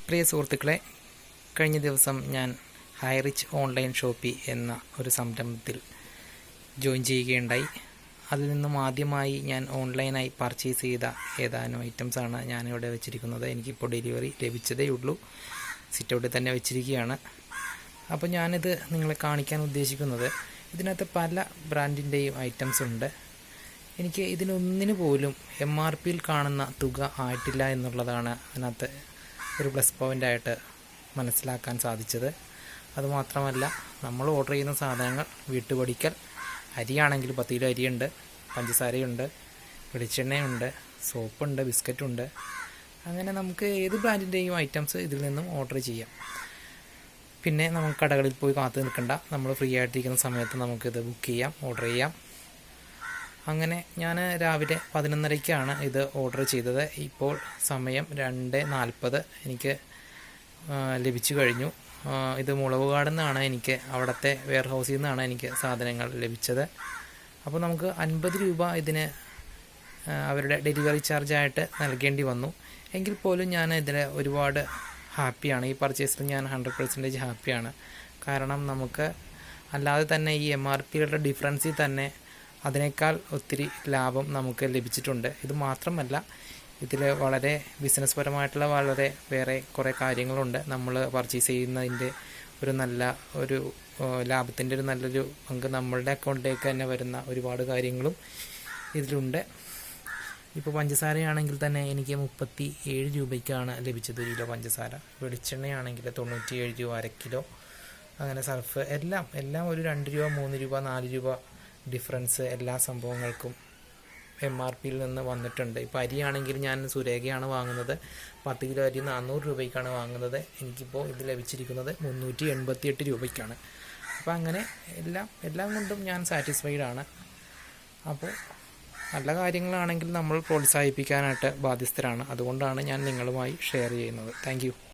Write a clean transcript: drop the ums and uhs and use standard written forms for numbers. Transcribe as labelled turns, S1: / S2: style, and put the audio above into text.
S1: പ്രിയ സുഹൃത്തുക്കളെ, കഴിഞ്ഞ ദിവസം ഞാൻ ഹൈ റിച്ച് ഓൺലൈൻ ഷോപ്പി എന്ന ഒരു സംരംഭത്തിൽ ജോയിൻ ചെയ്യുകയുണ്ടായി. അതിൽ നിന്നും ആദ്യമായി ഞാൻ ഓൺലൈനായി പർച്ചേസ് ചെയ്ത ഏതാനും ഐറ്റംസാണ് ഞാനിവിടെ വെച്ചിരിക്കുന്നത്. എനിക്കിപ്പോൾ ഡെലിവറി ലഭിച്ചതേ ഉള്ളൂ. സിറ്റൗട്ടിൽ തന്നെ വെച്ചിരിക്കുകയാണ്. അപ്പോൾ ഞാനിത് നിങ്ങളെ കാണിക്കാൻ ഉദ്ദേശിക്കുന്നത്, ഇതിനകത്ത് പല ബ്രാൻഡിൻ്റെയും ഐറ്റംസ് ഉണ്ട്. എനിക്ക് ഇതിനൊന്നിനു പോലും MRP കാണുന്ന തുക ആയിട്ടില്ല എന്നുള്ളതാണ് അതിനകത്ത് ഒരു പ്ലസ് പോയിൻ്റായിട്ട് മനസ്സിലാക്കാൻ സാധിച്ചത്. അതുമാത്രമല്ല, നമ്മൾ ഓർഡർ ചെയ്യുന്ന സാധനങ്ങൾ വീട്ടുപടിക്കൽ, അരിയാണെങ്കിൽ 10 കിലോ അരിയുണ്ട്, പഞ്ചസാരയുണ്ട്, വെളിച്ചെണ്ണയുണ്ട്, സോപ്പുണ്ട്, ബിസ്ക്കറ്റുണ്ട്. അങ്ങനെ നമുക്ക് ഏത് ബ്രാൻഡിൻ്റെയും ഐറ്റംസ് ഇതിൽ നിന്നും ഓർഡർ ചെയ്യാം. പിന്നെ നമുക്ക് കടകളിൽ പോയി കാത്തു നിൽക്കണ്ട, നമ്മൾ ഫ്രീ ആയിട്ടിരിക്കുന്ന സമയത്ത് നമുക്കിത് ബുക്ക് ചെയ്യാം, ഓർഡർ ചെയ്യാം. അങ്ങനെ ഞാൻ രാവിലെ 11:30-ക്കാണ് ഇത് ഓർഡർ ചെയ്തത്. ഇപ്പോൾ സമയം 2:40 എനിക്ക് ലഭിച്ചു കഴിഞ്ഞു. ഇത് മുളവുകാട് നിന്നാണ് എനിക്ക്, അവിടുത്തെ വെയർ ഹൗസിൽ നിന്നാണ് എനിക്ക് സാധനങ്ങൾ ലഭിച്ചത്. അപ്പോൾ നമുക്ക് 50 രൂപ ഇതിന് അവരുടെ ഡെലിവറി ചാർജായിട്ട് നൽകേണ്ടി വന്നു. എങ്കിൽ പോലും ഞാൻ ഇതിൽ ഒരുപാട് ഹാപ്പിയാണ്. ഈ പർച്ചേസിൽ ഞാൻ 100% ഹാപ്പിയാണ്. കാരണം നമുക്ക് അല്ലാതെ തന്നെ ഈ MRPയുടെ ഡിഫറൻസിൽ തന്നെ അതിനേക്കാൾ ഒത്തിരി ലാഭം നമുക്ക് ലഭിച്ചിട്ടുണ്ട്. ഇത് മാത്രമല്ല, ഇതിൽ വളരെ ബിസിനസ് പരമായിട്ടുള്ള വളരെ വേറെ കുറേ കാര്യങ്ങളുണ്ട്. നമ്മൾ പർച്ചേസ് ചെയ്യുന്നതിൻ്റെ ഒരു ലാഭത്തിൻ്റെ ഒരു നല്ലൊരു പങ്ക് നമ്മളുടെ അക്കൗണ്ടിലേക്ക് തന്നെ വരുന്ന ഒരുപാട് കാര്യങ്ങളും ഇതിലുണ്ട്. ഇപ്പോൾ പഞ്ചസാരയാണെങ്കിൽ തന്നെ എനിക്ക് 37 രൂപയ്ക്കാണ് ലഭിച്ചത് 1 കിലോ പഞ്ചസാര. വെളിച്ചെണ്ണയാണെങ്കിൽ 97 രൂപ 1/2 കിലോ. അങ്ങനെ സർഫ് എല്ലാം ഒരു 2 രൂപ 3 രൂപ 4 രൂപ ഡിഫറൻസ് എല്ലാ സംഭവങ്ങൾക്കും MRPയിൽ നിന്ന് വന്നിട്ടുണ്ട്. ഇപ്പോൾ അരിയാണെങ്കിൽ ഞാൻ സുരേഖയാണ് വാങ്ങുന്നത്. 10 കിലോ അരി 400 രൂപയ്ക്കാണ് വാങ്ങുന്നത്. എനിക്കിപ്പോൾ ഇത് ലഭിച്ചിരിക്കുന്നത് 388 രൂപയ്ക്കാണ്. അപ്പോൾ അങ്ങനെ എല്ലാം കൊണ്ടും ഞാൻ സാറ്റിസ്ഫൈഡ് ആണ്. അപ്പോൾ നല്ല കാര്യങ്ങളാണെങ്കിൽ നമ്മൾ പ്രോത്സാഹിപ്പിക്കാനായിട്ട് ബാധ്യസ്ഥരാണ്. അതുകൊണ്ടാണ് ഞാൻ നിങ്ങളുമായി ഷെയർ ചെയ്യുന്നത്. Thank you.